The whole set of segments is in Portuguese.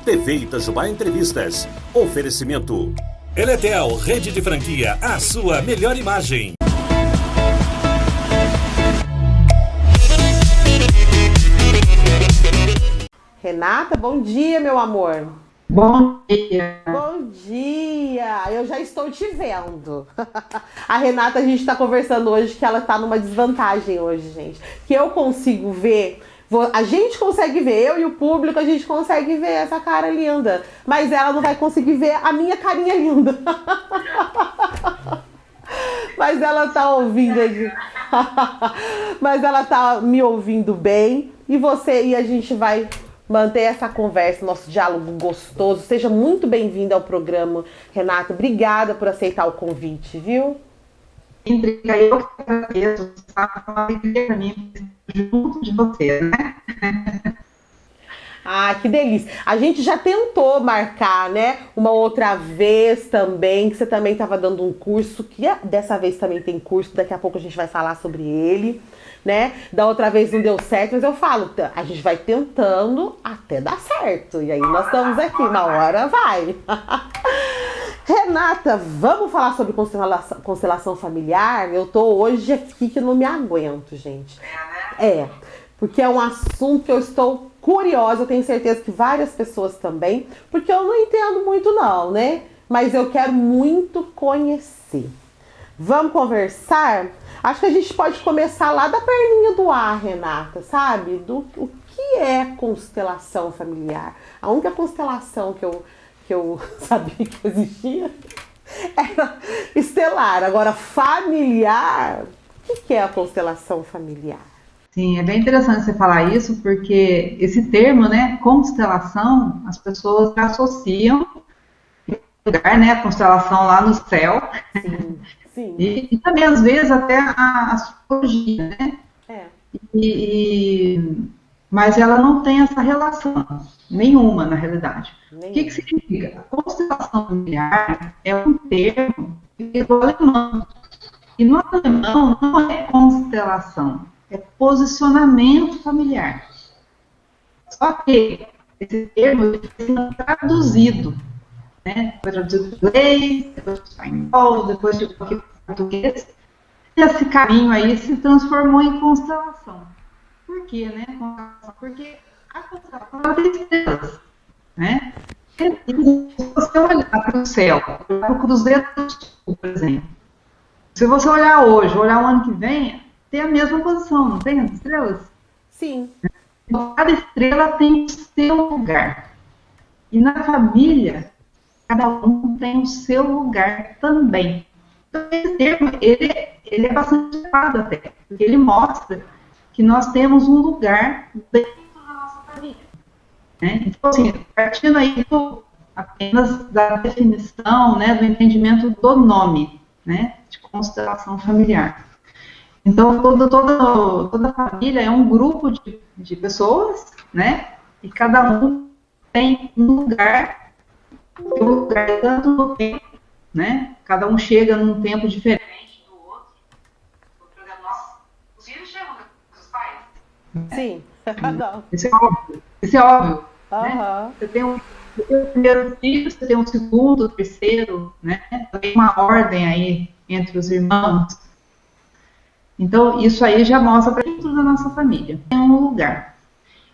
TV Itajubá Entrevistas. Oferecimento. Eletel, rede de franquia, a sua melhor imagem. Renata, bom dia, meu amor. Bom dia. Bom dia. Eu já estou te vendo. A Renata, a gente está conversando hoje que ela está numa desvantagem hoje, gente. Que eu consigo ver, a gente consegue ver, eu e o público, a gente consegue ver essa cara linda. Mas ela não vai conseguir ver a minha carinha linda. Mas ela tá ouvindo aqui. Mas ela tá me ouvindo bem. E a gente vai manter essa conversa, nosso diálogo gostoso. Seja muito bem-vinda ao programa, Renata. Obrigada por aceitar o convite, viu? Drica, eu que agradeço. Está uma alegria para mim junto de você, né? Ah, que delícia. A gente já tentou marcar, né? Uma outra vez também, que você também estava dando um curso, que dessa vez também tem curso, daqui a pouco a gente vai falar sobre ele, né? Da outra vez não deu certo, mas eu falo, a gente vai tentando até dar certo. E aí nós estamos aqui, uma hora vai. Renata, vamos falar sobre constelação familiar? Eu tô hoje aqui que não me aguento, gente. Porque é um assunto que eu estou curiosa, eu tenho certeza que várias pessoas também, porque eu não entendo muito não, né? Mas eu quero muito conhecer. Vamos conversar? Acho que a gente pode começar lá da perninha do ar, Renata, sabe? O que é constelação familiar? A única constelação que eu sabia que existia era estelar. Agora, familiar, o que é a constelação familiar? Sim, é bem interessante você falar isso, porque esse termo, né, constelação, as pessoas associam lugar, né, a constelação lá no céu. Sim, sim. E também, às vezes, até a astrologia, né? Mas ela não tem essa relação, nenhuma, na realidade. O que significa? A constelação familiar é um termo do alemão. E no alemão não é constelação, é posicionamento familiar. Só que esse termo está sendo traduzido, né? Foi traduzido em inglês, depois para espanhol, depois de português. E esse caminho aí se transformou em constelação. Por quê, né? Porque a constelação ela tem estrelas, né? E se você olhar para o céu, para o Cruzeiro do Sul, por exemplo, se você olhar hoje, olhar o ano que vem, tem a mesma posição, não tem as estrelas? Sim. Então, cada estrela tem o seu lugar. E na família, cada um tem o seu lugar também. Então, esse termo, ele é bastante elevado até, porque ele mostra que nós temos um lugar dentro da nossa família. Né? Então, assim, partindo aí apenas da definição, né, do entendimento do nome, né, de constelação familiar. Então, toda família é um grupo de pessoas, né, e cada um tem um lugar tanto no tempo, né, cada um chega num tempo diferente do outro. Por exemplo, os filhos chegam dos pais. Sim. Não. Isso é óbvio. Uhum. Né? Você tem o primeiro filho, você tem o segundo, o terceiro, né? Tem uma ordem aí entre os irmãos. Então, isso aí já mostra para dentro da nossa família. Tem um lugar.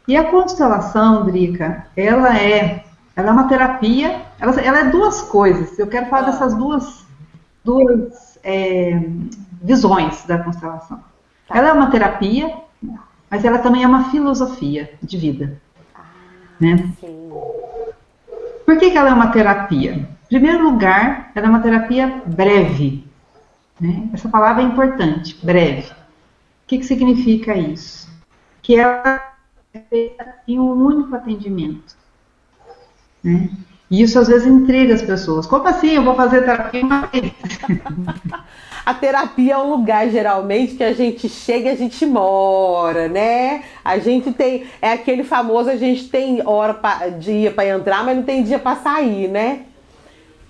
E a constelação, Drica, ela é uma terapia, ela é duas coisas. Eu quero falar dessas duas visões da constelação. Tá. Ela é uma terapia, mas ela também é uma filosofia de vida. Né? Sim. Por que ela é uma terapia? Em primeiro lugar, ela é uma terapia breve. Né? Essa palavra é importante, breve. O que significa isso? Que ela é feita em um único atendimento. Né? E isso às vezes intriga as pessoas. Como assim eu vou fazer terapia uma vez? A terapia é um lugar, geralmente, que a gente chega e a gente mora, né? A gente tem... É aquele famoso, a gente tem dia para entrar, mas não tem dia para sair, né?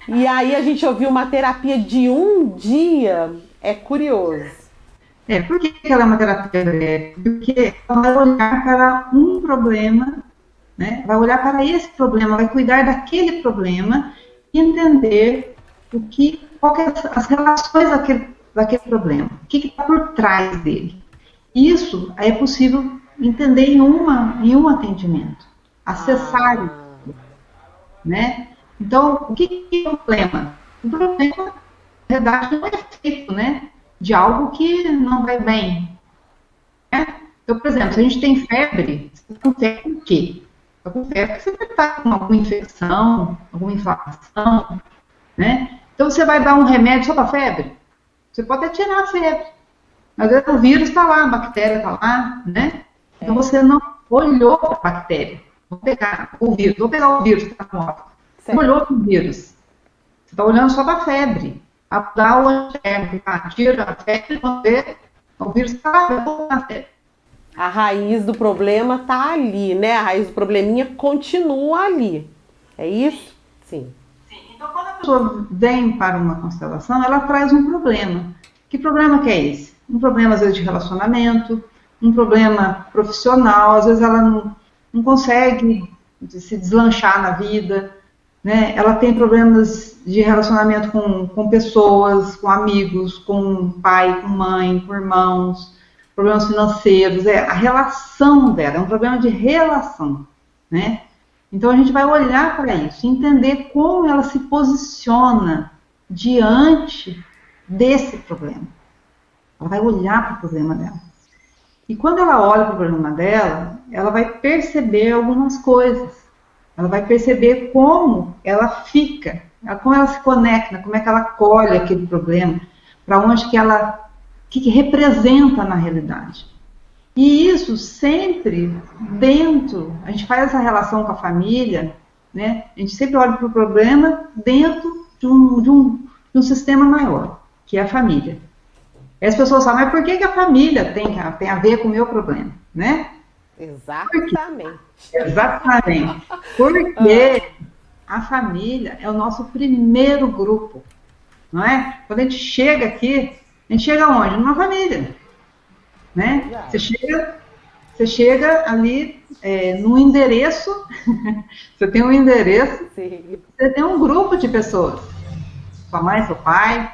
E aí a gente ouviu uma terapia de um dia. É curioso. Por que ela é uma terapia breve? Porque ela vai olhar para um problema né? Vai olhar para esse problema, vai cuidar daquele problema e entender qual que é as relações daquele problema, o que está por trás dele. Isso é possível entender em um atendimento, acessar, né? Então, o que é o problema? O problema, na verdade, não é feito, né, de algo que não vai bem, né? Então, por exemplo, se a gente tem febre, você está com febre por quê? Está com febre porque você está com alguma infecção, alguma inflamação, né? Então, você vai dar um remédio só para febre? Você pode até tirar a febre. Às vezes o vírus está lá, a bactéria está lá, né? Então, você não olhou a bactéria. Vou pegar o vírus que está morto. Você não olhou para o vírus. Você está olhando só para a febre. Dá o antitérmico, tira a febre, quando vê, o vírus está lá, vai voltar a febre. A raiz do problema está ali, né? A raiz do probleminha continua ali. É isso? Sim. Então, quando a pessoa vem para uma constelação, ela traz um problema. Que problema que é esse? Um problema, às vezes, de relacionamento, um problema profissional, às vezes ela não consegue se deslanchar na vida, né? Ela tem problemas de relacionamento com pessoas, com amigos, com pai, com mãe, com irmãos, problemas financeiros, a relação dela, é um problema de relação, né? Então a gente vai olhar para isso, entender como ela se posiciona diante desse problema. Ela vai olhar para o problema dela. E quando ela olha para o problema dela, ela vai perceber algumas coisas. Ela vai perceber como ela fica, como ela se conecta, como é que ela colhe aquele problema, para onde que ela, o que representa na realidade. E isso sempre dentro, a gente faz essa relação com a família, né? A gente sempre olha para o problema dentro de um sistema maior, que é a família. E as pessoas falam, mas por que a família tem a ver com o meu problema, né? Exatamente. Exatamente. Porque a família é o nosso primeiro grupo, não é? Quando a gente chega aqui, a gente chega onde? Numa família, né? Você chega ali num endereço, você tem um endereço, Sim. você tem um grupo de pessoas, sua mãe, seu pai,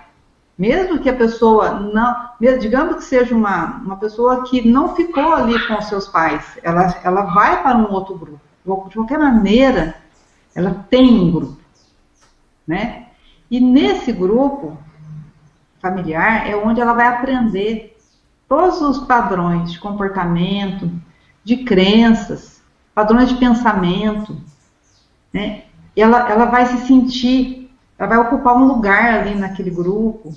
mesmo que a pessoa não, digamos que seja uma pessoa que não ficou ali com os seus pais, ela vai para um outro grupo. De qualquer maneira, ela tem um grupo, né? E nesse grupo familiar é onde ela vai aprender todos os padrões de comportamento, de crenças, padrões de pensamento, né? E ela vai se sentir, ela vai ocupar um lugar ali naquele grupo.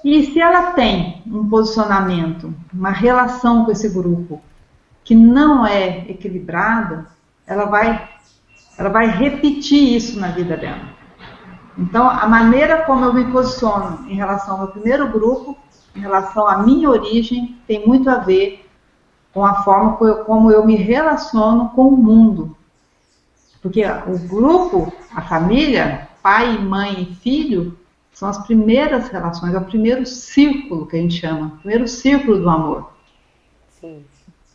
E se ela tem um posicionamento, uma relação com esse grupo que não é equilibrada, ela vai repetir isso na vida dela. Então, a maneira como eu me posiciono em relação ao meu primeiro grupo, em relação à minha origem, tem muito a ver com a forma como eu me relaciono com o mundo. Porque o grupo, a família, pai, mãe e filho, são as primeiras relações, é o primeiro círculo que a gente chama, o primeiro círculo do amor. Sim.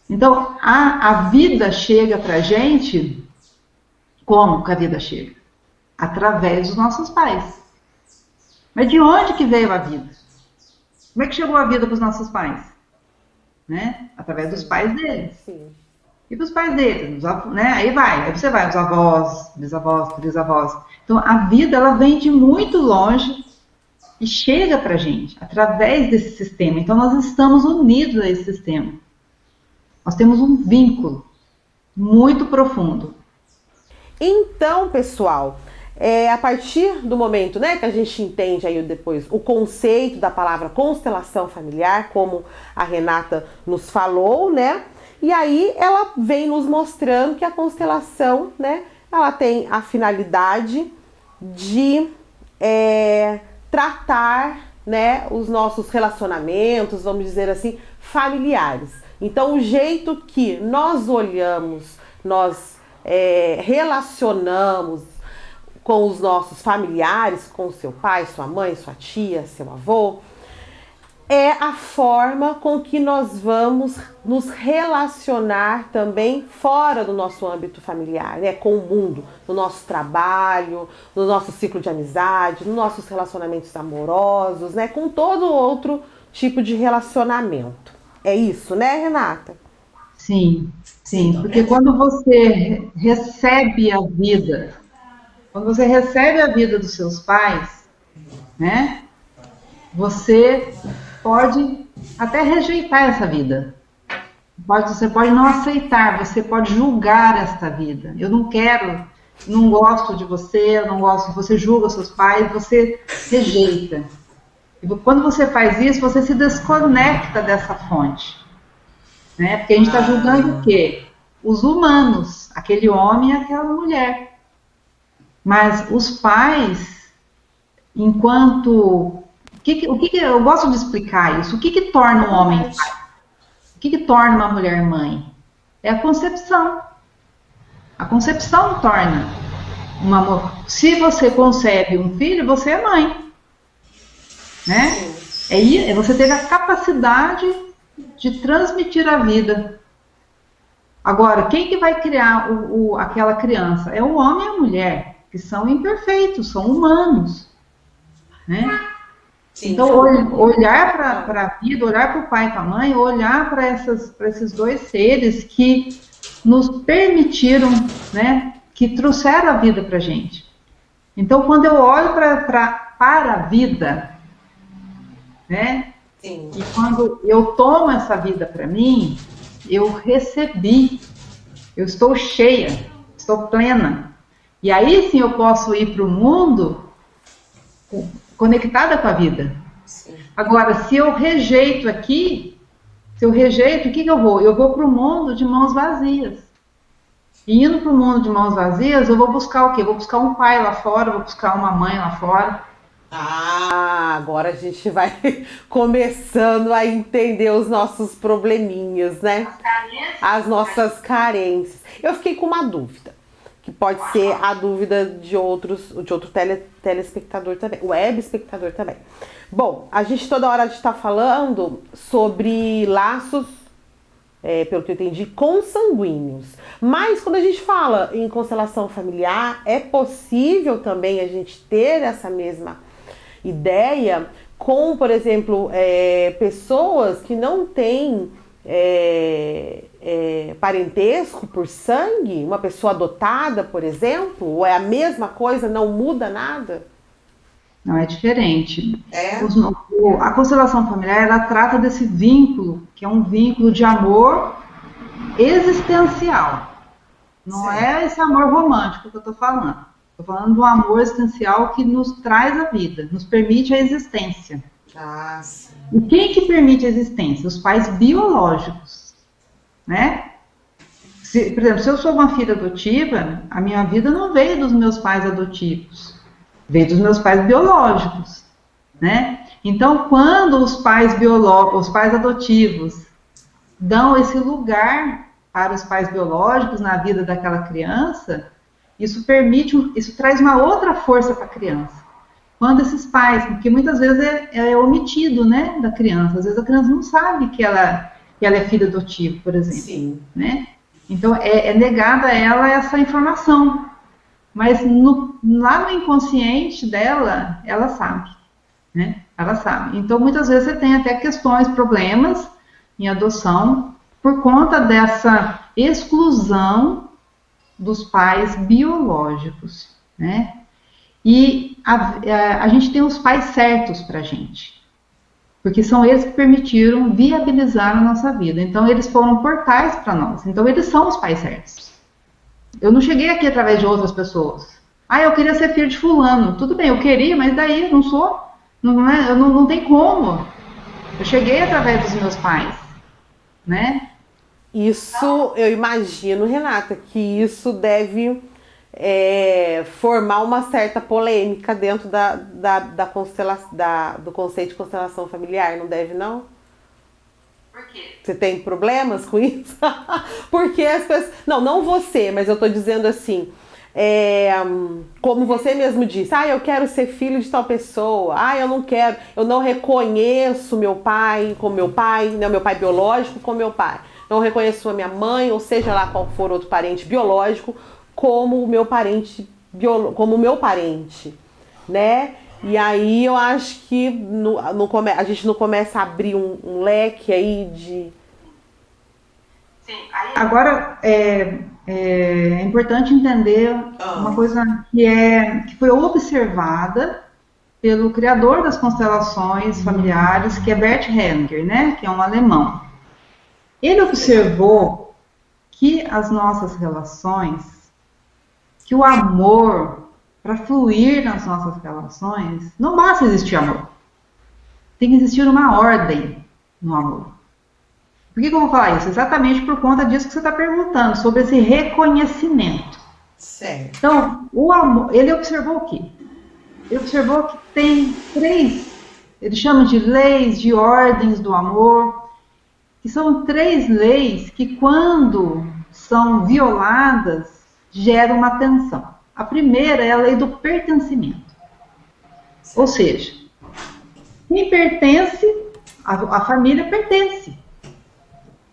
Então, a vida chega pra gente, como que a vida chega? Através dos nossos pais. Mas de onde que veio a vida? Como é que chegou a vida para os nossos pais? Né? Através dos pais deles. Sim. E para os pais deles, né? Aí você vai, os avós, bisavós, trisavós. Então, a vida, ela vem de muito longe e chega para a gente, através desse sistema. Então, nós estamos unidos a esse sistema. Nós temos um vínculo muito profundo. Então, pessoal, a partir do momento, né, que a gente entende aí depois o conceito da palavra constelação familiar, como a Renata nos falou, né? E aí ela vem nos mostrando que a constelação, né, ela tem a finalidade de tratar, né, os nossos relacionamentos, vamos dizer assim, familiares. Então, o jeito que nós olhamos, nós relacionamos com os nossos familiares, com seu pai, sua mãe, sua tia, seu avô, é a forma com que nós vamos nos relacionar também fora do nosso âmbito familiar, né? Com o mundo, no nosso trabalho, no nosso ciclo de amizade, nos nossos relacionamentos amorosos, né? Com todo outro tipo de relacionamento. É isso, né, Renata? Sim, sim, porque quando você recebe a vida, dos seus pais, né? Você pode até rejeitar essa vida. Você pode não aceitar, você pode julgar esta vida. Eu não quero, não gosto de você, eu não gosto, você julga seus pais, você rejeita. E quando você faz isso, você se desconecta dessa fonte. Né? Porque a gente está julgando o quê? Os humanos, aquele homem e aquela mulher. Mas os pais, enquanto... eu gosto de explicar isso. O que torna um homem pai? O que torna uma mulher mãe? É a concepção. A concepção torna uma mulher. Se você concebe um filho, você é mãe. Né? Você teve a capacidade de transmitir a vida. Agora, quem que vai criar aquela criança? É o homem e a mulher, que são imperfeitos, são humanos. Né? Sim, então, olhar para a vida, olhar para o pai e para a mãe, olhar para esses dois seres que nos permitiram, né, que trouxeram a vida para a gente. Então, quando eu olho para a vida, né, sim, e quando eu tomo essa vida para mim, eu recebi, eu estou cheia, estou plena. E aí sim eu posso ir para o mundo conectada com a vida. Sim. Agora, se eu rejeito aqui, o que eu vou? Eu vou para o mundo de mãos vazias. E indo para o mundo de mãos vazias, eu vou buscar o quê? Eu vou buscar um pai lá fora, vou buscar uma mãe lá fora. Agora a gente vai começando a entender os nossos probleminhas, né? As nossas carências. Eu fiquei com uma dúvida, que pode ser a dúvida de outro telespectador também, web espectador também. Bom, a gente toda hora está falando sobre laços, pelo que eu entendi, consanguíneos. Mas quando a gente fala em constelação familiar, é possível também a gente ter essa mesma ideia com, por exemplo, pessoas que não têm parentesco por sangue, uma pessoa adotada, por exemplo, ou é a mesma coisa, não muda nada? Não, é diferente. A constelação familiar, ela trata desse vínculo, que é um vínculo de amor existencial. Não é esse amor romântico que eu estou falando. Estou falando do amor existencial que nos traz a vida, nos permite a existência. Sim. E quem que permite a existência? Os pais biológicos. Né? Por exemplo, se eu sou uma filha adotiva, a minha vida não veio dos meus pais adotivos, veio dos meus pais biológicos, né? Então, quando os pais adotivos dão esse lugar para os pais biológicos na vida daquela criança, isso traz uma outra força para a criança. Quando esses pais, porque muitas vezes é omitido, né, da criança, às vezes a criança não sabe que ela é filha adotiva, por exemplo. Sim. Né? Então, é negada a ela essa informação. Mas lá no inconsciente dela, ela sabe. Né? Ela sabe. Então, muitas vezes você tem até problemas em adoção, por conta dessa exclusão dos pais biológicos. Né? E a gente tem os pais certos para a gente. Porque são eles que permitiram viabilizar a nossa vida. Então, eles foram portais para nós. Então, eles são os pais certos. Eu não cheguei aqui através de outras pessoas. Eu queria ser filho de fulano. Tudo bem, eu queria, mas daí eu não sou. Não tem como. Eu cheguei através dos meus pais. Né? Isso, eu imagino, Renata, que isso deve formar uma certa polêmica dentro do conceito de constelação familiar, não deve, não? Por quê? Você tem problemas com isso? Porque as pessoas... Não você, mas eu tô dizendo assim, Como você mesmo disse, eu quero ser filho de tal pessoa, eu não quero, eu não reconheço meu pai como meu pai, né, meu pai biológico como meu pai, não reconheço a minha mãe, ou seja lá qual for outro parente biológico, como o meu parente, como meu parente, né? E aí eu acho que a gente não começa a abrir um leque aí de... Agora, é importante entender uma coisa que foi observada pelo criador das constelações familiares, que é Bert Hellinger, né, que é um alemão. Ele observou que as nossas relações, que o amor, para fluir nas nossas relações, não basta existir amor. Tem que existir uma ordem no amor. Por que eu vou falar isso? Exatamente por conta disso que você está perguntando, sobre esse reconhecimento. Certo. Então, o amor, ele observou o quê? Ele observou que tem 3, ele chama de leis, de ordens do amor, que são 3 leis que, quando são violadas, geram uma tensão. A primeira é a lei do pertencimento. Ou seja, quem pertence, a família pertence.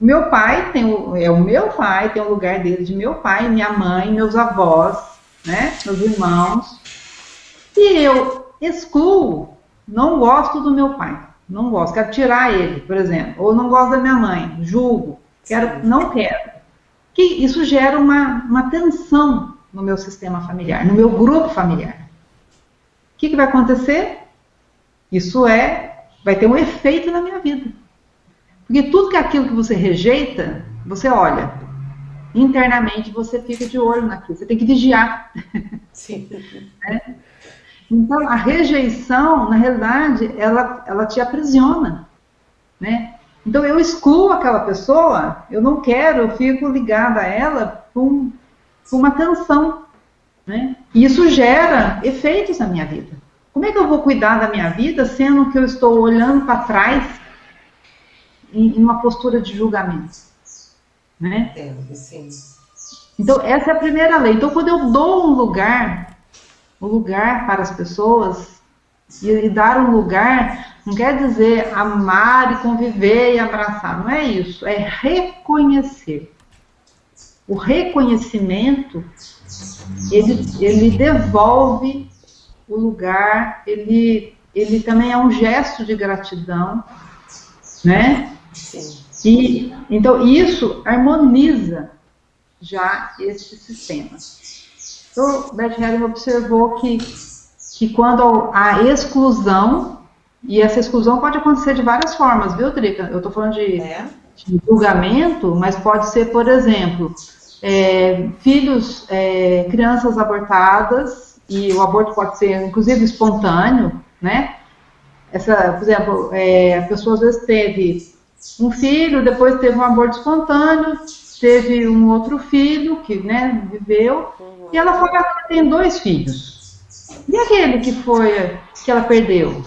Meu pai é o meu pai, tem o lugar dele de meu pai, minha mãe, meus avós, né, meus irmãos. E eu excluo, não gosto do meu pai, não gosto, quero tirar ele, por exemplo, ou não gosto da minha mãe, julgo, não quero. Que isso gera uma tensão no meu sistema familiar, no meu grupo familiar. O que vai acontecer? Isso vai ter um efeito na minha vida. Porque tudo que é aquilo que você rejeita, você olha. Internamente você fica de olho naquilo, você tem que vigiar. Sim. Então, a rejeição, na realidade, ela te aprisiona. Né? Então, eu excluo aquela pessoa, eu não quero, eu fico ligada a ela com uma tensão. Né? E isso gera efeitos na minha vida. Como é que eu vou cuidar da minha vida, sendo que eu estou olhando para trás em uma postura de julgamento? Né? Sim. Então, essa é a primeira lei. Então, quando eu dou um lugar para as pessoas, e dar um lugar, não quer dizer amar e conviver e abraçar, não é isso, é reconhecer. O reconhecimento, ele devolve o lugar, ele também é um gesto de gratidão, né? Sim. Então, isso harmoniza já esse sistema. Então, Bert Hellinger observou que quando há exclusão, e essa exclusão pode acontecer de várias formas, viu, Drica? Eu estou falando de julgamento, mas pode ser, por exemplo, filhos, crianças abortadas, e o aborto pode ser, inclusive, espontâneo, né? Por exemplo, a pessoa às vezes teve um filho, depois teve um aborto espontâneo, teve um outro filho que, né, viveu, e ela foi lá e tem 2 filhos. E aquele que ela perdeu?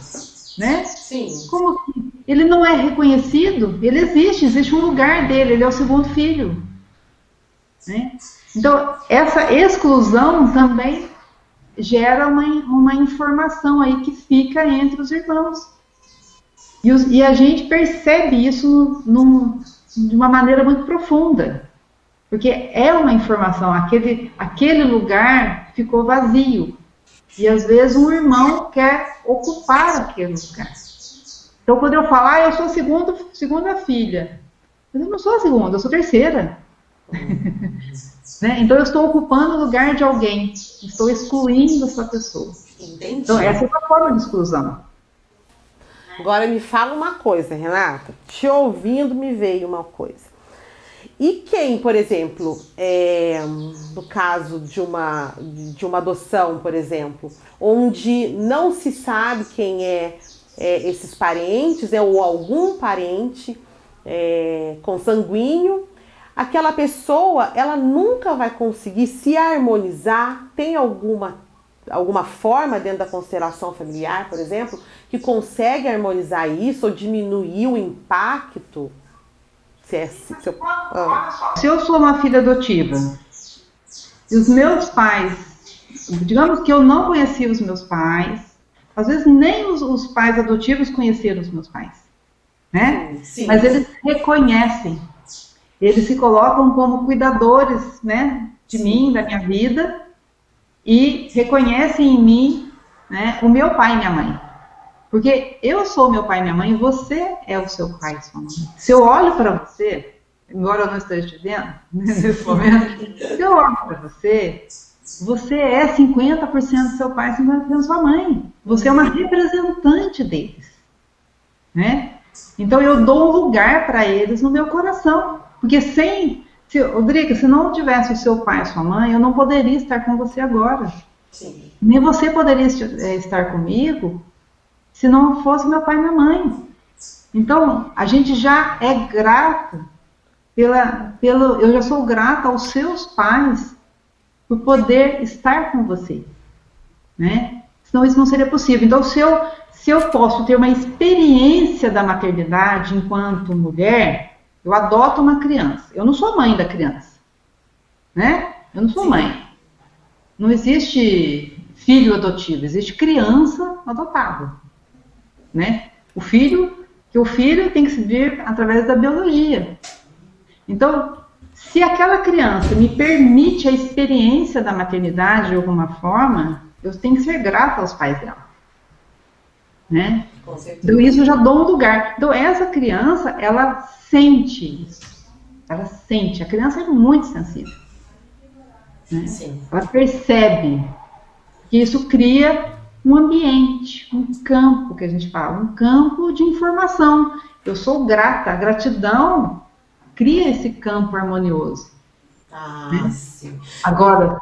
Né? Sim. Como que ele não é reconhecido? Ele existe um lugar dele, ele é o segundo filho. Né? Então, essa exclusão também gera uma informação aí que fica entre os irmãos. E a gente percebe isso de uma maneira muito profunda. Porque é uma informação, aquele lugar ficou vazio. E às vezes um irmão quer ocupar aquele lugar. Então, quando eu falo, eu sou a segunda filha. Mas eu não sou a segunda, eu sou a terceira. Né? Então, eu estou ocupando o lugar de alguém. Estou excluindo essa pessoa. Entendi. Então, essa é uma forma de exclusão. Agora, me fala uma coisa, Renata. Te ouvindo, me veio uma coisa. E quem, por exemplo, no caso de uma adoção, por exemplo, onde não se sabe quem esses parentes, ou algum parente consanguíneo, aquela pessoa, ela nunca vai conseguir se harmonizar? Tem alguma forma dentro da constelação familiar, por exemplo, que consegue harmonizar isso ou diminuir o impacto? Se eu sou uma filha adotiva e os meus pais digamos que eu não conhecia os meus pais, às vezes nem os pais adotivos conheceram os meus pais, né? Sim. Mas eles reconhecem, eles se colocam como cuidadores, né, de mim, da minha vida, e reconhecem em mim, né, o meu pai e minha mãe. Porque eu sou meu pai e minha mãe e você é o seu pai e sua mãe. Se eu olho para você, embora eu não esteja te vendo, nesse momento, se eu olho para você, você é 50% do seu pai e 50% da sua mãe. Você é uma representante deles, né? Então eu dou um lugar para eles no meu coração. Porque Rodrigo, se não tivesse o seu pai e sua mãe, eu não poderia estar com você agora. Sim. Nem você poderia estar comigo se não fosse meu pai e minha mãe. Então, a gente já é grata eu já sou grata aos seus pais por poder estar com você, né? Senão isso não seria possível. Então, se eu posso ter uma experiência da maternidade enquanto mulher, eu adoto uma criança. Eu não sou mãe da criança, né? Eu não sou mãe. Não existe filho adotivo, existe criança adotada, né? O filho tem que se vir através da biologia. Então, se aquela criança me permite a experiência da maternidade de alguma forma, eu tenho que ser grata aos pais dela, né? Com certeza. Então, isso eu já dou um lugar. Então, essa criança, ela sente isso. Ela sente. A criança é muito sensível, né? Sim. Ela percebe que isso cria um ambiente, um campo que a gente fala, um campo de informação. Eu sou grata, a gratidão cria esse campo harmonioso. Ah, sim. Agora,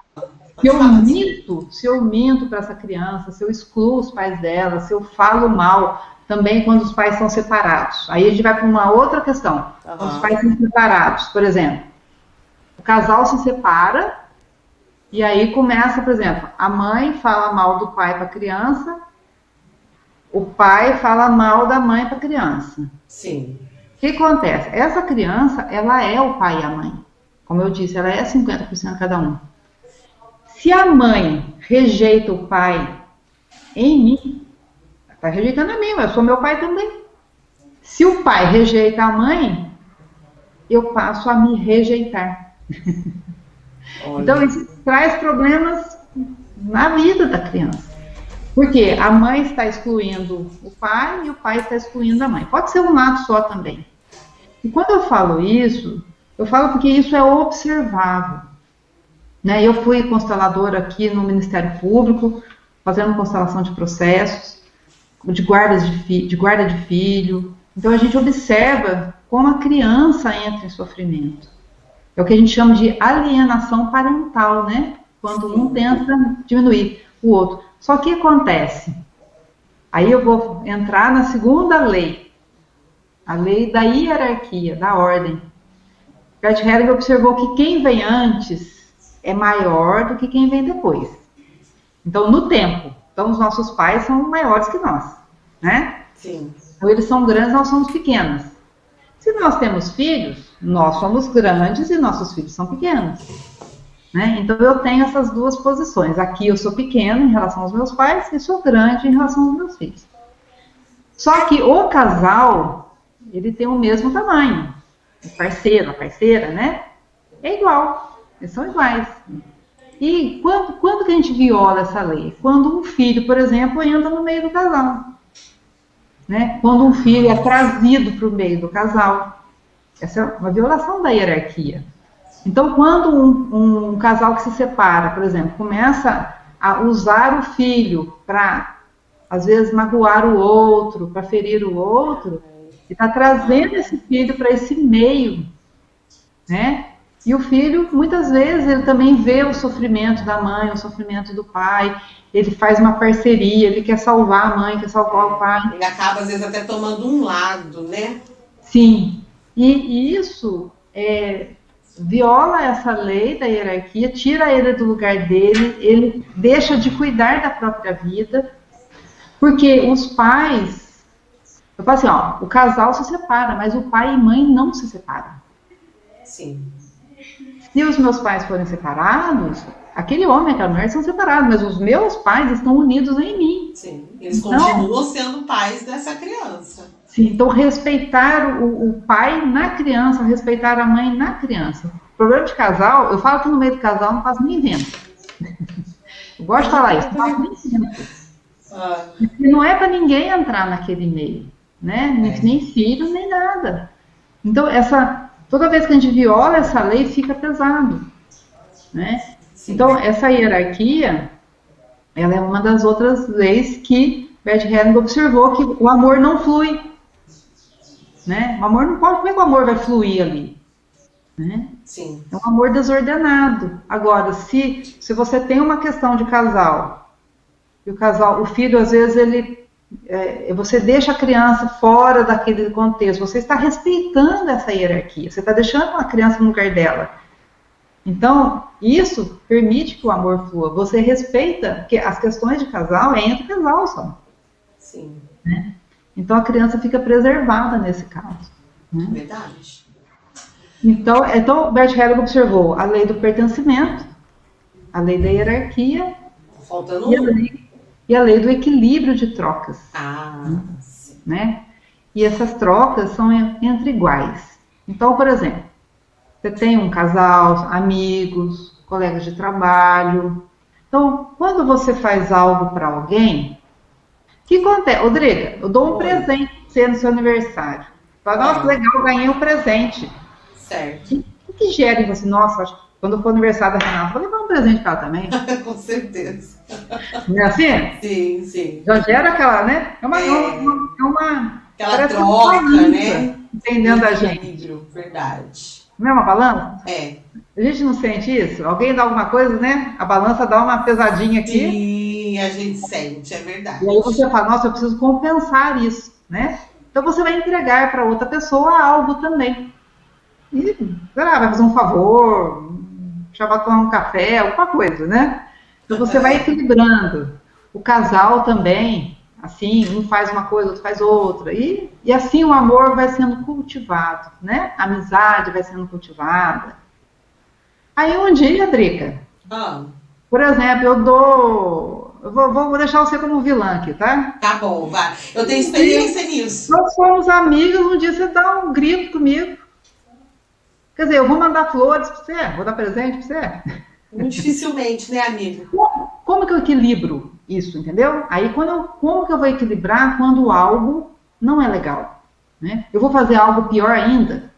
se eu minto para essa criança, se eu excluo os pais dela, se eu falo mal, também quando os pais são separados. Aí a gente vai para uma outra questão. Quando os pais são separados, por exemplo, o casal se separa e aí começa, por exemplo, a mãe fala mal do pai para a criança, o pai fala mal da mãe para a criança. Sim. O que acontece? Essa criança, ela é o pai e a mãe. Como eu disse, ela é 50% cada um. Se a mãe rejeita o pai em mim, ela está rejeitando a mim, mas eu sou meu pai também. Se o pai rejeita a mãe, eu passo a me rejeitar. Então, isso traz problemas na vida da criança. Porque a mãe está excluindo o pai e o pai está excluindo a mãe. Pode ser um lado só também. E quando eu falo isso, eu falo porque isso é observável, né? Eu fui consteladora aqui no Ministério Público, fazendo constelação de processos, de guarda de filho. Então a gente observa como a criança entra em sofrimento. É o que a gente chama de alienação parental, né? Quando um tenta diminuir o outro. Só que acontece? Aí eu vou entrar na segunda lei, a lei da hierarquia, da ordem. Gerd Hering observou que quem vem antes é maior do que quem vem depois. Então, no tempo, então os nossos pais são maiores que nós, né? Sim. Então, eles são grandes, nós somos pequenos. Se nós temos filhos, nós somos grandes e nossos filhos são pequenos, né? Então, eu tenho essas duas posições. Aqui eu sou pequeno em relação aos meus pais e sou grande em relação aos meus filhos. Só que o casal, ele tem o mesmo tamanho. O parceiro, a parceira, né? É igual. Eles são iguais. E quando que a gente viola essa lei? Quando um filho, por exemplo, entra no meio do casal, né? Quando um filho é trazido para o meio do casal. Essa é uma violação da hierarquia. Então, quando um casal que se separa, por exemplo, começa a usar o filho para, às vezes, magoar o outro, para ferir o outro, ele está trazendo esse filho para esse meio, né? E o filho, muitas vezes, ele também vê o sofrimento da mãe, o sofrimento do pai, ele faz uma parceria, ele quer salvar a mãe, quer salvar o pai. Ele acaba, às vezes, até tomando um lado, né? Sim, e isso viola essa lei da hierarquia, tira ele do lugar dele, ele deixa de cuidar da própria vida, porque os pais, eu falo assim, ó, o casal se separa, mas o pai e mãe não se separam. Sim. Se os meus pais forem separados, aquele homem e aquela mulher são separados, mas os meus pais estão unidos em mim. Sim, eles continuam sendo pais dessa criança. Sim, então respeitar o pai na criança, respeitar a mãe na criança. O problema de casal, eu falo que no meio do casal não faz nem vento. Eu gosto de falar isso, não faz nem vento. Porque não é para ninguém entrar naquele meio, né? Nem filho, nem nada. Então, toda vez que a gente viola essa lei, fica pesado, né? Então, essa hierarquia, ela é uma das outras leis que Bert Helling observou, que o amor não flui, né? O amor não pode, como é que o amor vai fluir ali? Né? Sim. É um amor desordenado. Agora, se você tem uma questão de casal, e o filho, às vezes, você deixa a criança fora daquele contexto, você está respeitando essa hierarquia, você está deixando a criança no lugar dela. Então, isso permite que o amor flua. Você respeita, porque as questões de casal é entre casal só. Sim. Né? Então, a criança fica preservada nesse caso. Né? Verdade. Então, Bert Helling observou a lei do pertencimento, a lei da hierarquia Faltando e a lei do equilíbrio de trocas. Sim. Né? E essas trocas são entre iguais. Então, por exemplo, você tem um casal, amigos, colegas de trabalho. Então, quando você faz algo para alguém, o que acontece? Rodriga, eu dou um presente para você no seu aniversário. Fala, nossa, legal, ganhei um presente. Certo. O que gera em você? Nossa, acho que quando for o aniversário da Renata, vou levar um presente para ela também. Com certeza. Não é assim? Sim, sim. Já gera aquela, né? É uma aquela troca, né? Entendendo a gente. Verdade. Não é uma balança? É. A gente não sente isso? Alguém dá alguma coisa, né? A balança dá uma pesadinha aqui. Sim, a gente sente, é verdade. E aí você fala, nossa, eu preciso compensar isso, né? Então você vai entregar para outra pessoa algo também. E, sei lá, vai fazer um favor, chamar tomar um café, alguma coisa, né? Então você vai equilibrando. O casal também, assim, um faz uma coisa, outro faz outra. E assim o amor vai sendo cultivado, né? A amizade vai sendo cultivada. Aí um dia, Drica, por exemplo, eu vou deixar você como vilã aqui, tá? Tá bom, vai. Eu tenho experiência nisso. Nós somos amigos, um dia você dá um grito comigo. Quer dizer, eu vou mandar flores pra você, vou dar presente pra você. Muito dificilmente, né, amigo? Como que eu equilibro isso, entendeu? Aí, como que eu vou equilibrar quando algo não é legal? Né? Eu vou fazer algo pior ainda?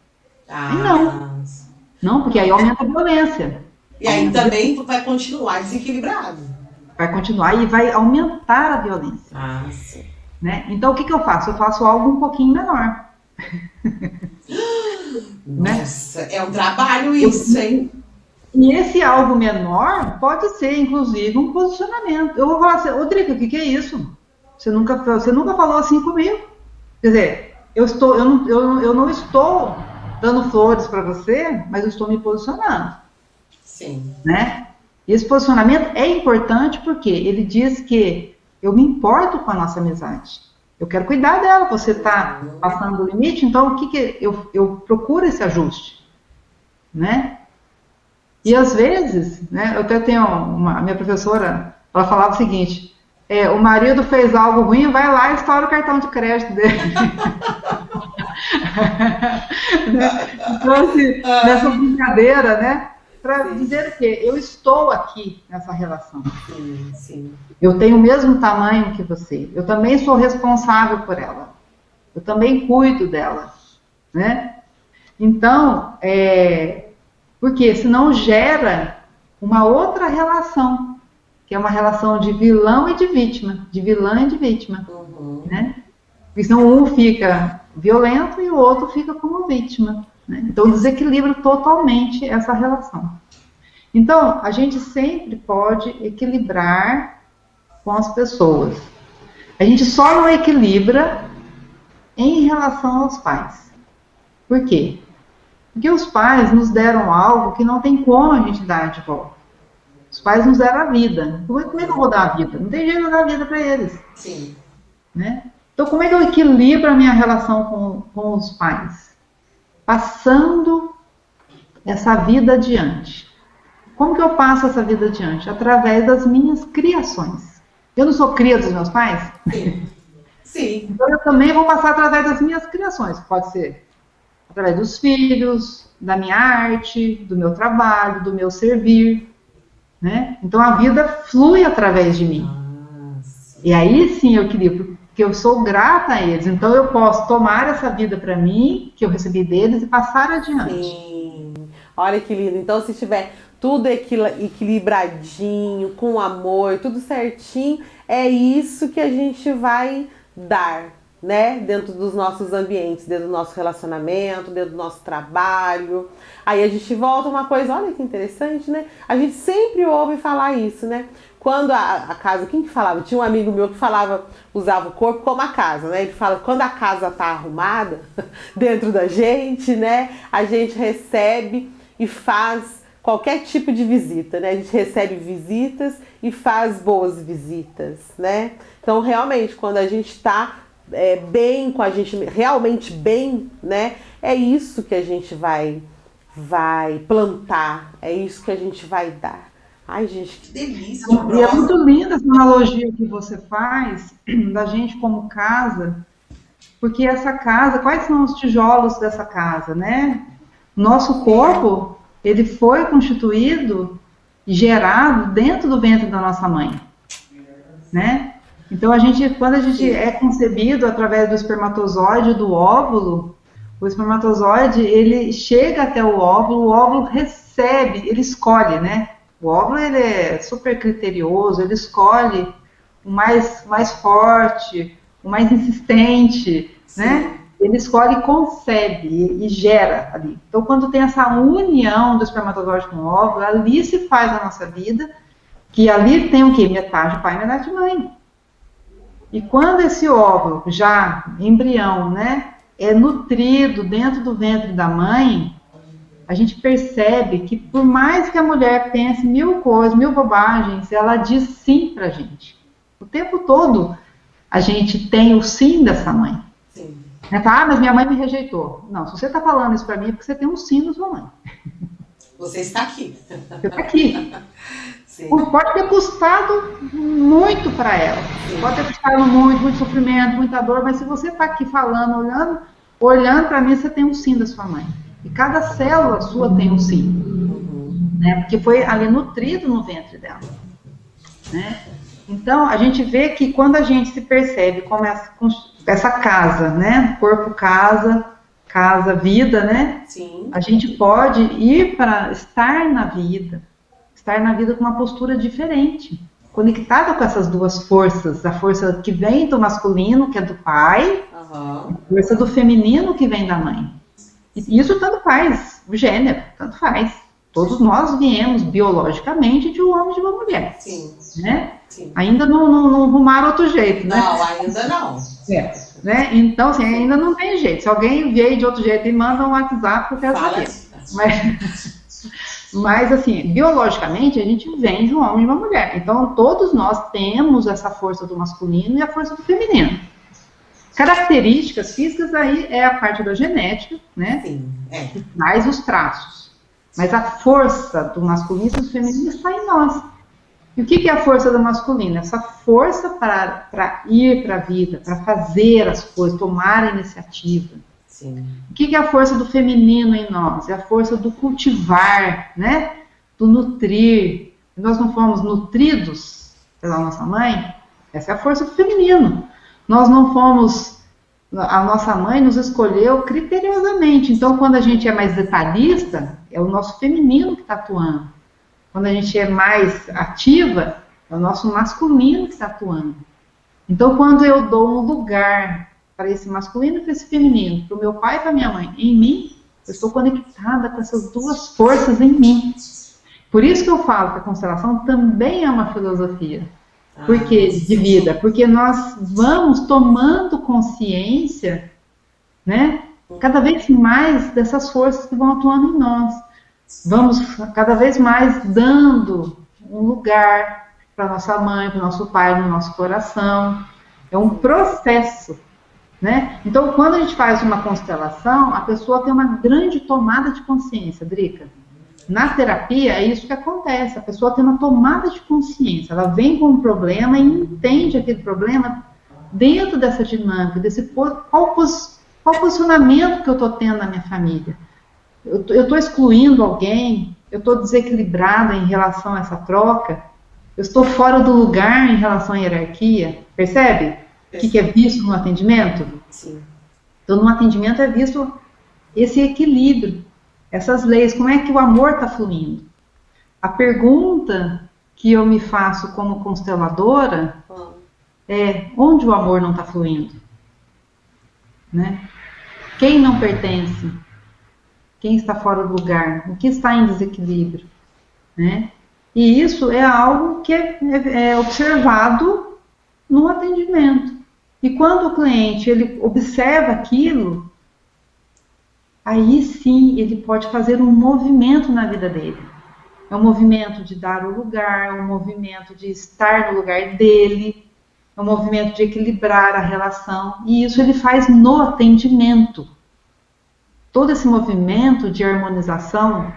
Não, porque aí aumenta a violência. E aí também vai continuar desequilibrado. Vai continuar e vai aumentar a violência. Sim. Né? Então, o que eu faço? Eu faço algo um pouquinho menor. Nossa, né? É um trabalho isso, hein? E esse algo menor pode ser, inclusive, um posicionamento. Eu vou falar assim, Rodrigo, o que é isso? Você nunca falou assim comigo. Quer dizer, eu não estou dando flores para você, mas eu estou me posicionando. Sim. Né? E esse posicionamento é importante porque ele diz que eu me importo com a nossa amizade. Eu quero cuidar dela, você está passando do limite, então o que eu procuro esse ajuste. Né? E às vezes, né, eu até tenho a minha professora, ela falava o seguinte, o marido fez algo ruim, vai lá e estoura o cartão de crédito dele. Então, assim, nessa brincadeira, né, para dizer o quê? Eu estou aqui nessa relação. Sim, sim. Eu tenho o mesmo tamanho que você. Eu também sou responsável por ela. Eu também cuido dela. Né? Então, porque senão gera uma outra relação, que é uma relação de vilão e de vítima, de vilã e de vítima. Né? Porque senão um fica violento e o outro fica como vítima. Né? Então desequilibra totalmente essa relação. Então, a gente sempre pode equilibrar com as pessoas. A gente só não equilibra em relação aos pais. Por quê? Porque os pais nos deram algo que não tem como a gente dar de volta. Os pais nos deram a vida. Como é que eu vou dar a vida? Não tem jeito de dar a vida para eles. Sim. Né? Então, como é que eu equilibro a minha relação com os pais? Passando essa vida adiante. Como que eu passo essa vida adiante? Através das minhas criações. Eu não sou cria dos meus pais? Sim. Sim. Então eu também vou passar através das minhas criações. Pode ser através dos filhos, da minha arte, do meu trabalho, do meu servir, né? Então a vida flui através de mim. E aí sim eu equilibro, porque eu sou grata a eles. Então eu posso tomar essa vida para mim, que eu recebi deles, e passar adiante. Sim. Olha que lindo. Então se tiver tudo equilibradinho, com amor, tudo certinho, é isso que a gente vai dar, né? Dentro dos nossos ambientes, dentro do nosso relacionamento, dentro do nosso trabalho. Aí a gente volta a uma coisa, olha que interessante, né? A gente sempre ouve falar isso, né? Quando a casa, quem que falava? Tinha um amigo meu que falava, usava o corpo como a casa, né? Ele fala, quando a casa tá arrumada dentro da gente, né? A gente recebe e faz qualquer tipo de visita, né? A gente recebe visitas e faz boas visitas, né? Então, realmente, quando a gente tá bem com a gente, realmente bem, né? É isso que a gente vai plantar, é isso que a gente vai dar. Ai, gente, Que delícia. E é muito linda essa analogia que você faz da gente como casa, porque essa casa, quais são os tijolos dessa casa, né? Nosso corpo, ele foi constituído e gerado dentro do ventre da nossa mãe, né? Então quando a gente é concebido através do espermatozoide e do óvulo, o espermatozoide ele chega até o óvulo recebe, ele escolhe, né? O óvulo ele é super criterioso, ele escolhe o mais forte, o mais insistente, né? Ele escolhe e concebe e gera ali. Então, quando tem essa união do espermatozoide com o óvulo, ali se faz a nossa vida, que ali tem o quê? Metade pai e metade mãe. E quando esse óvulo, já embrião, né, é nutrido dentro do ventre da mãe, a gente percebe que por mais que a mulher pense mil coisas, mil bobagens, ela diz sim pra gente. O tempo todo a gente tem o sim dessa mãe. Sim. Mas minha mãe me rejeitou. Não, se você está falando isso para mim é porque você tem um sim da sua mãe. Você está aqui. Você está aqui. Sim. Pode ter custado muito para ela. Sim. Pode ter custado muito sofrimento, muita dor, mas se você está aqui falando, olhando para mim, você tem um sim da sua mãe. E cada célula sua tem um sim. Né? Porque foi ali nutrido no ventre dela. Né? Então, a gente vê que quando a gente se percebe como essa casa, né? Corpo, casa, vida, né? Sim. A gente pode ir para estar na vida com uma postura diferente, conectada com essas duas forças, a força que vem do masculino, que é do pai, a força do feminino que vem da mãe. E isso tanto faz, o gênero, tanto faz. Todos nós viemos biologicamente de um homem e de uma mulher. Sim. Né? Sim. Ainda não arrumaram outro jeito, né? Não, ainda não. Né? Então, assim, ainda não tem jeito. Se alguém veio de outro jeito e manda um WhatsApp, eu quero saber. Mas, assim, biologicamente, a gente vem de um homem e de uma mulher. Então, todos nós temos essa força do masculino e a força do feminino. Características físicas aí é a parte da genética, né? Sim. Que traz os traços. Mas a força do masculino e do feminino está em nós. E o que é a força do masculino? Essa força para ir para a vida, para fazer as coisas, tomar a iniciativa. Sim. O que é a força do feminino em nós? É a força do cultivar, né? Do nutrir. Nós não fomos nutridos pela nossa mãe? Essa é a força do feminino. Nós não fomos... A nossa mãe nos escolheu criteriosamente. Então, quando a gente é mais detalhista, é o nosso feminino que está atuando. Quando a gente é mais ativa, é o nosso masculino que está atuando. Então, quando eu dou um lugar para esse masculino e para esse feminino, para o meu pai e para a minha mãe, em mim, eu estou conectada com essas duas forças em mim. Por isso que eu falo que a constelação também é uma filosofia. Porque, de vida. Porque nós vamos tomando consciência, né, cada vez mais dessas forças que vão atuando em nós. Vamos cada vez mais dando um lugar para nossa mãe, para o nosso pai, no nosso coração. É um processo, né? Então, quando a gente faz uma constelação, a pessoa tem uma grande tomada de consciência, Drica. Na terapia, é isso que acontece. A pessoa tem uma tomada de consciência. Ela vem com um problema e entende aquele problema dentro dessa dinâmica, qual posicionamento que eu estou tendo na minha família. Eu estou excluindo alguém? Eu estou desequilibrada em relação a essa troca? Eu estou fora do lugar em relação à hierarquia? Percebe? O que é visto no atendimento? Sim. Então, no atendimento é visto esse equilíbrio, essas leis, como é que o amor está fluindo. A pergunta que eu me faço como consteladora é: onde o amor não está fluindo? Né? Quem não pertence? Quem está fora do lugar? O que está em desequilíbrio? Né? E isso é algo que é observado no atendimento. E quando o cliente ele observa aquilo, aí sim ele pode fazer um movimento na vida dele. É um movimento de dar o lugar, é um movimento de estar no lugar dele, é um movimento de equilibrar a relação. E isso ele faz no atendimento. Todo esse movimento de harmonização,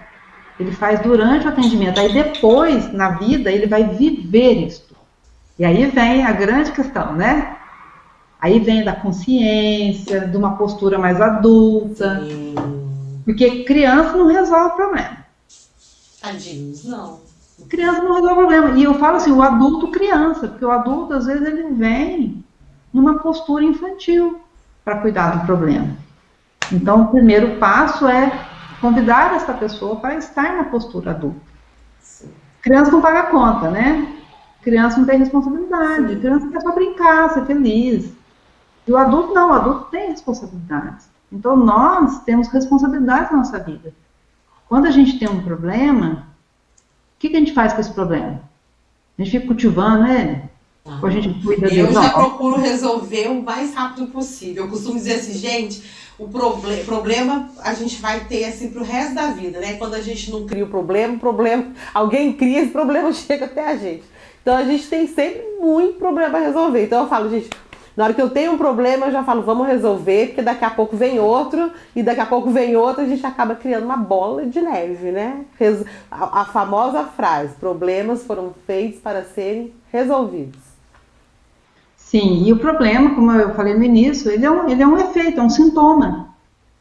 ele faz durante o atendimento. Aí depois, na vida, ele vai viver isso. E aí vem a grande questão, né? Aí vem da consciência, de uma postura mais adulta. Sim. Porque criança não resolve o problema. Tadinhos, não. Criança não resolve o problema. E eu falo assim, o adulto criança, porque o adulto, às vezes, ele vem numa postura infantil para cuidar do problema. Então, o primeiro passo é convidar essa pessoa para estar na postura adulta. Sim. Criança não paga conta, né? Criança não tem responsabilidade. Sim. Criança quer só brincar, ser feliz. E o adulto não, o adulto tem responsabilidades. Então, nós temos responsabilidades na nossa vida. Quando a gente tem um problema, o que a gente faz com esse problema? A gente fica cultivando ele? Ou a gente cuida dele? Eu já procuro resolver o mais rápido possível. Eu costumo dizer assim, gente, o problema a gente vai ter assim pro resto da vida, né? Quando a gente não Cria o problema, alguém cria, esse problema chega até a gente. Então a gente tem sempre muito problema a resolver. Então eu falo, gente, na hora que eu tenho um problema, eu já falo, vamos resolver, porque daqui a pouco vem outro, e daqui a pouco vem outro, a gente acaba criando uma bola de neve, né? A famosa frase, problemas foram feitos para serem resolvidos. Sim, e o problema, como eu falei no início, ele é um efeito, é um sintoma,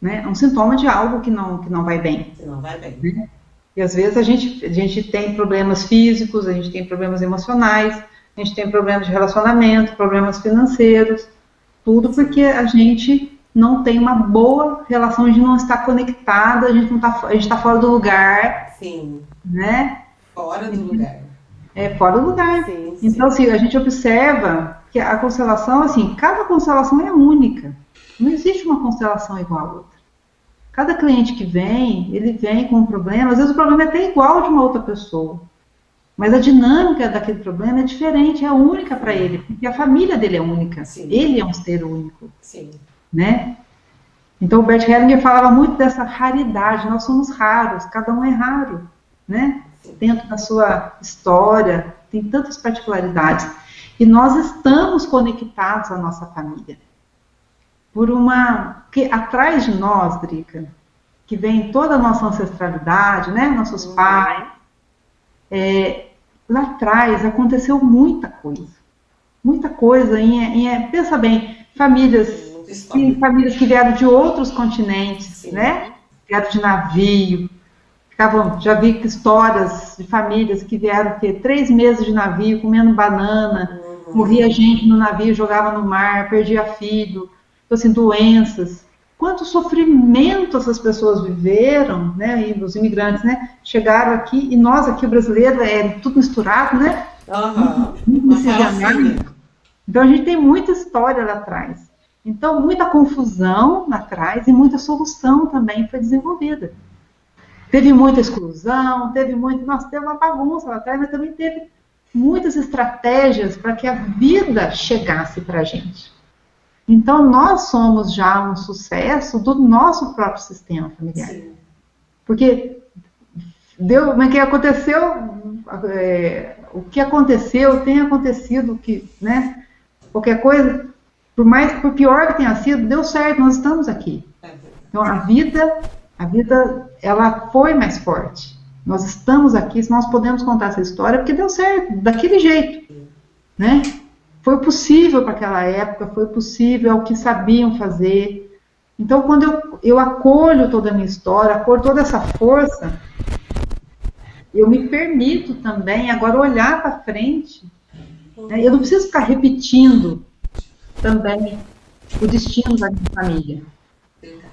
né? É um sintoma de algo que não vai bem. Que não vai bem. Né? E às vezes a gente tem problemas físicos, a gente tem problemas emocionais, a gente tem problemas de relacionamento, problemas financeiros, tudo porque a gente não tem uma boa relação, a gente não está conectada, a gente está fora do lugar. Sim. Né? Fora do lugar. É, fora do lugar. Sim, então, assim, a gente observa que a constelação, assim, cada constelação é única. Não existe uma constelação igual a outra. Cada cliente que vem, ele vem com um problema, às vezes o problema é até igual de uma outra pessoa. Mas a dinâmica daquele problema é diferente, é única para ele, porque a família dele é única. Sim. Ele é um ser único. Sim. Né? Então o Bert Hellinger falava muito dessa raridade, nós somos raros, cada um é raro, né? Dentro da sua história, tem tantas particularidades. E nós estamos conectados à nossa família. Porque atrás de nós, Drica, que vem toda a nossa ancestralidade, né? Nossos pais, lá atrás aconteceu muita coisa. Muita coisa. Pensa bem, famílias que vieram de outros continentes, sim, né? Vieram de navio. Já vi histórias de famílias que vieram 3 meses de navio, comendo banana, morria gente no navio, jogava no mar, perdia filho, então, assim, doenças. Quanto sofrimento essas pessoas viveram, né? E os imigrantes, né? Chegaram aqui, e nós aqui, o brasileiro, tudo misturado, né? Então a gente tem muita história lá atrás. Então, muita confusão lá atrás e muita solução também foi desenvolvida. Teve muita exclusão, teve uma bagunça lá atrás, mas também teve muitas estratégias para que a vida chegasse para a gente. Então, nós somos já um sucesso do nosso próprio sistema familiar. Sim. Porque o que aconteceu tem acontecido, né? Qualquer coisa, por pior que tenha sido, deu certo, nós estamos aqui. Então, a vida ela foi mais forte, Nós estamos aqui, se nós podemos contar essa história, porque deu certo, daquele jeito, né? Foi possível para aquela época, foi possível, é o que sabiam fazer. Então, quando eu acolho toda a minha história, acolho toda essa força, eu me permito também agora olhar para frente, né? Eu não preciso ficar repetindo também o destino da minha família,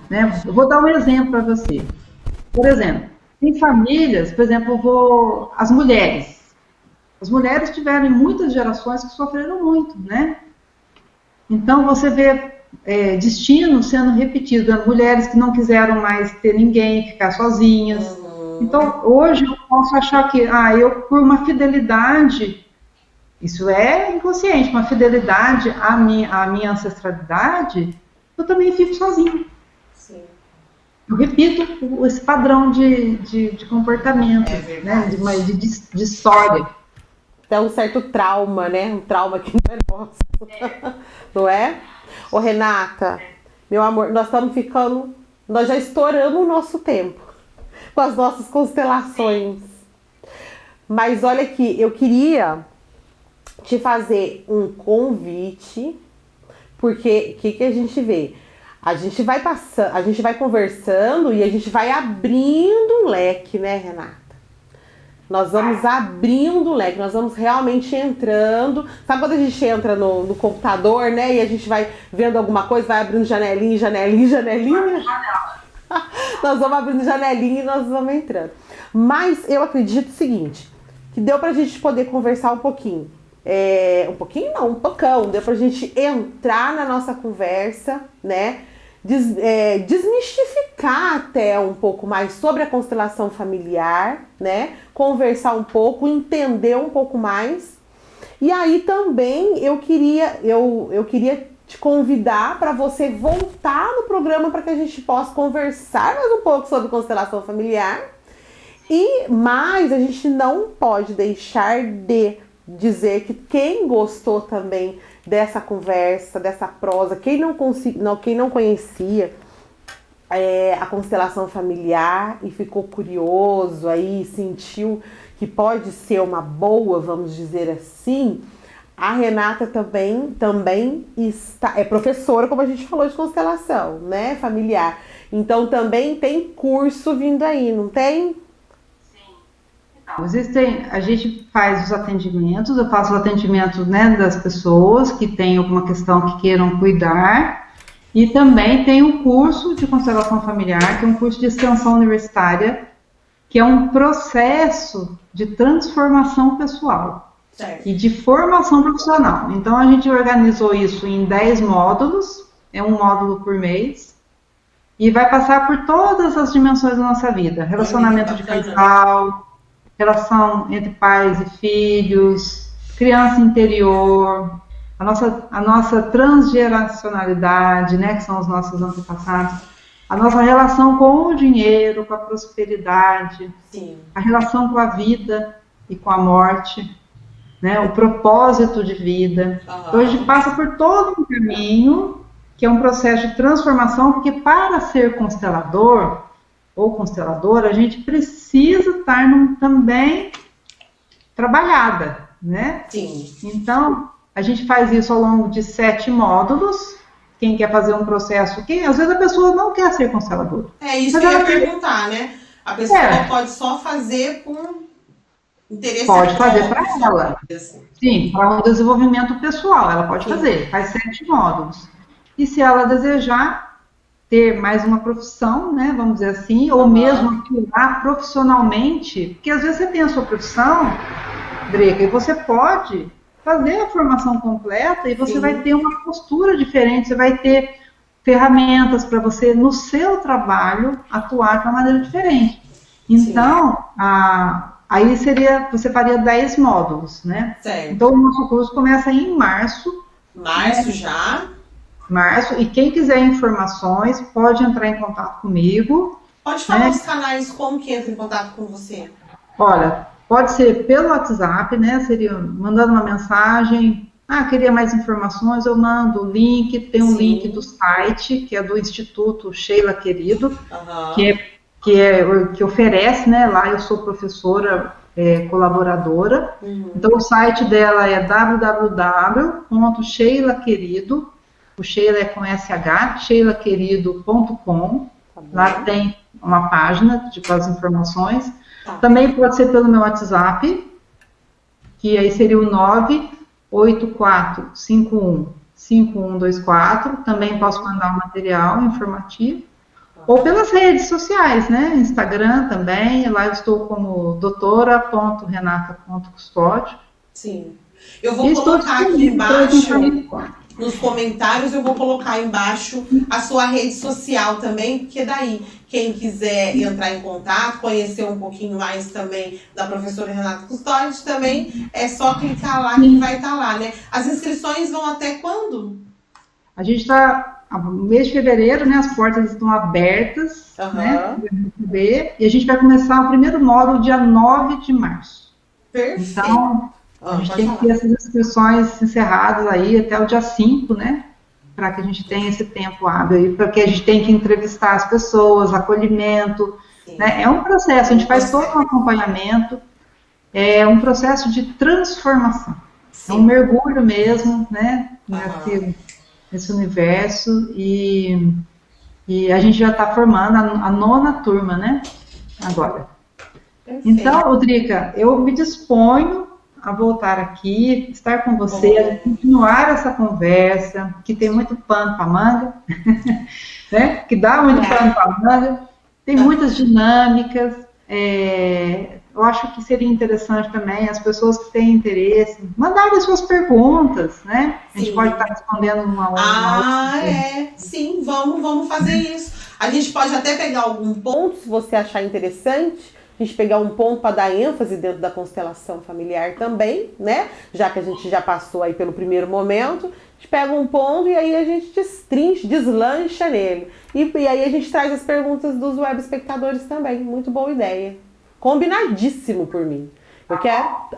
né? Eu vou dar um exemplo para você. Por exemplo, tem famílias, por exemplo, as mulheres. As mulheres tiveram muitas gerações que sofreram muito, né? Então, você vê destino sendo repetido. Mulheres que não quiseram mais ter ninguém, ficar sozinhas. Então, hoje eu posso achar que, eu por uma fidelidade, isso é inconsciente, uma fidelidade à minha ancestralidade, eu também fico sozinha. Sim. Eu repito esse padrão de comportamento, né? de história. É um certo trauma, né? Um trauma que não é nosso. Não é? Ô, Renata, meu amor, nós já estouramos o nosso tempo com as nossas constelações. Mas olha aqui, eu queria te fazer um convite, porque o que a gente vê? A gente vai passando, a gente vai conversando e a gente vai abrindo um leque, né, Renata? Nós vamos abrindo o leque, nós vamos realmente entrando. Sabe quando a gente entra no computador, né? E a gente vai vendo alguma coisa, vai abrindo janelinha, janelinha, janelinha. Nós vamos abrindo janelinha e nós vamos entrando. Mas eu acredito o seguinte, que deu pra gente poder conversar um pouquinho. Um pouquinho não, um pocão. Deu pra gente entrar na nossa conversa, né? Desmistificar até um pouco mais sobre a constelação familiar, né? Conversar um pouco, entender um pouco mais. E aí também eu queria te convidar para você voltar no programa para que a gente possa conversar mais um pouco sobre constelação familiar. Mas a gente não pode deixar de dizer que quem gostou também dessa conversa, dessa prosa, quem não conhecia a constelação familiar e ficou curioso aí, sentiu que pode ser uma boa, vamos dizer assim, a Renata também é professora, como a gente falou, de constelação, né, familiar. Então também tem curso vindo aí, não tem? A gente faz os atendimentos, eu faço o atendimento, né, das pessoas que têm alguma questão que queiram cuidar, e também tem um curso de constelação familiar, que é um curso de extensão universitária, que é um processo de transformação pessoal. Certo. E de formação profissional. Então a gente organizou isso em 10 módulos, é um módulo por mês, e vai passar por todas as dimensões da nossa vida, relacionamento de casal, relação entre pais e filhos, criança interior, a nossa transgeracionalidade, né, que são os nossos antepassados, a nossa relação com o dinheiro, com a prosperidade, sim, a relação com a vida e com a morte, né, o propósito de vida. Então a gente passa por todo um caminho que é um processo de transformação, porque para ser constelador ou consteladora, a gente precisa estar também trabalhada, né? Sim. Então, a gente faz isso ao longo de 7 módulos. Quem quer fazer um processo, às vezes a pessoa não quer ser consteladora. É isso que eu ia perguntar, né? A pessoa pode só fazer por interesse. Pode fazer para ela. Sim, para um desenvolvimento pessoal, ela pode fazer. Faz 7 módulos. E se ela desejar ter mais uma profissão, né, vamos dizer assim, ou mesmo atuar profissionalmente, porque às vezes você tem a sua profissão, Drica, e você pode fazer a formação completa e você Sim. vai ter uma postura diferente, você vai ter ferramentas para você, no seu trabalho, atuar de uma maneira diferente. Então, aí você faria 10 módulos, né? Certo. Então, o nosso curso começa em março. Março já? Março, e quem quiser informações pode entrar em contato comigo. Pode falar os canais, como que entra em contato com você? Olha, pode ser pelo WhatsApp, né? Seria mandando uma mensagem. Queria mais informações, eu mando o link. Tem um link do site, que é do Instituto Sheila Querido, que oferece, né? Lá eu sou professora colaboradora. Então o site dela é www.sheilaquerido, o Sheila é com SH, sheilaquerido.com. Lá tem uma página com as informações. Também pode ser pelo meu WhatsApp, que aí seria o 984515124. Também posso mandar um material informativo. Ou pelas redes sociais, né? Instagram também. Lá eu estou como doutora.renata.custódio. Sim. Eu vou colocar aqui embaixo, nos comentários, eu vou colocar embaixo a sua rede social também, porque daí, quem quiser entrar em contato, conhecer um pouquinho mais também da professora Renata Custódio, também é só clicar lá que vai estar lá, né? As inscrições vão até quando? A gente está... No mês de fevereiro, né, as portas estão abertas, né, e a gente vai começar o primeiro módulo dia 9 de março. Perfeito. Então, a gente tem que ter essas inscrições encerradas aí até o dia 5, né, para que a gente tenha esse tempo hábil aí, porque a gente tem que entrevistar as pessoas, acolhimento, né, é um processo, a gente faz todo um acompanhamento, é um processo de transformação, é um mergulho mesmo, né, nesse universo, e a gente já está formando a 9ª turma, né, agora. Perfeito. Então, Rodriga, eu me disponho a voltar aqui, estar com você, a continuar essa conversa, que tem muito pano para manga, né, que dá muito pano para manga, tem muitas dinâmicas, eu acho que seria interessante também as pessoas que têm interesse mandarem suas perguntas, né? A gente pode estar respondendo uma outra. Sim, vamos fazer isso. A gente pode até pegar algum ponto, se você achar interessante, a gente pegar um ponto para dar ênfase dentro da constelação familiar também, né? Já que a gente já passou aí pelo primeiro momento, a gente pega um ponto e aí a gente destrincha, deslancha nele. E aí a gente traz as perguntas dos web espectadores também. Muito boa ideia. Combinadíssimo por mim. Eu quero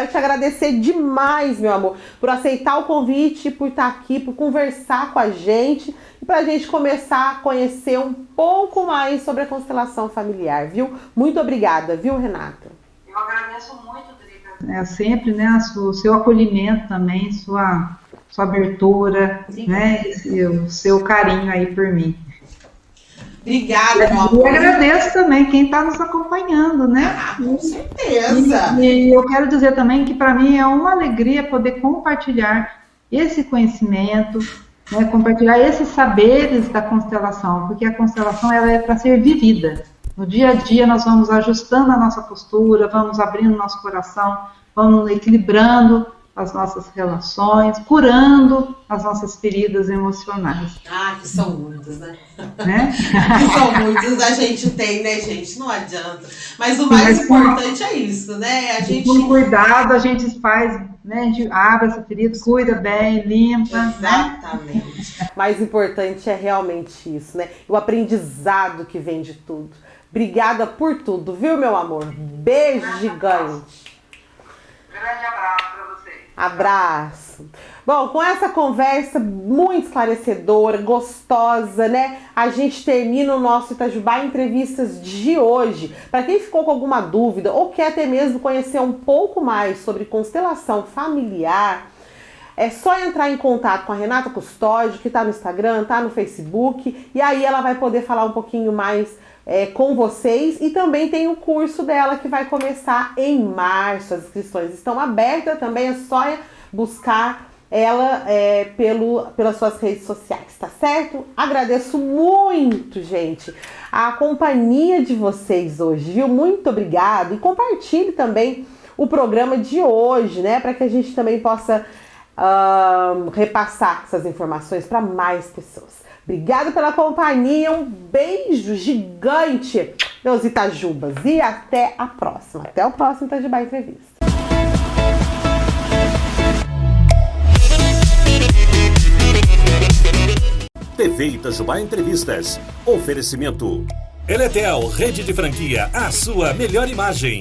te agradecer demais, meu amor, por aceitar o convite, por estar aqui, por conversar com a gente e para a gente começar a conhecer um pouco mais sobre a constelação familiar, viu? Muito obrigada, viu, Renata? Eu agradeço muito, Drica. Sempre, né, o seu acolhimento também, sua abertura, né, e o seu carinho aí por mim. Obrigada, meu amor. E agradeço também quem está nos acompanhando, né? Com certeza. E eu quero dizer também que para mim é uma alegria poder compartilhar esse conhecimento, né, compartilhar esses saberes da constelação, porque a constelação ela é para ser vivida. No dia a dia nós vamos ajustando a nossa postura, vamos abrindo nosso coração, vamos equilibrando as nossas relações, curando as nossas feridas emocionais. Que são muitas, né? Que são muitas, a gente tem, né, gente? Não adianta. Mas o mais importante é isso, né? Com cuidado, a gente faz, né? A gente abre essa ferida, cuida bem, limpa. Exatamente. Né? Mais importante é realmente isso, né? O aprendizado que vem de tudo. Obrigada por tudo, viu, meu amor? Beijo gigante. Grande abraço para você. Abraço. Bom, com essa conversa muito esclarecedora, gostosa, né? A gente termina o nosso Itajubá Entrevistas de hoje. Para quem ficou com alguma dúvida ou quer até mesmo conhecer um pouco mais sobre constelação familiar, é só entrar em contato com a Renata Custódio, que está no Instagram, está no Facebook, e aí ela vai poder falar um pouquinho mais com vocês, e também tem o curso dela que vai começar em março. As inscrições estão abertas também, é só buscar ela pelas suas redes sociais, tá certo? Agradeço muito, gente, a companhia de vocês hoje, viu? Muito obrigado, e compartilhe também o programa de hoje, né, para que a gente também possa repassar essas informações para mais pessoas. Obrigada pela companhia, um beijo gigante, meus Itajubas, e até a próxima. Até o próximo Itajubá Entrevista. TV Itajubá Entrevistas. Oferecimento. Eletel, rede de franquia, a sua melhor imagem.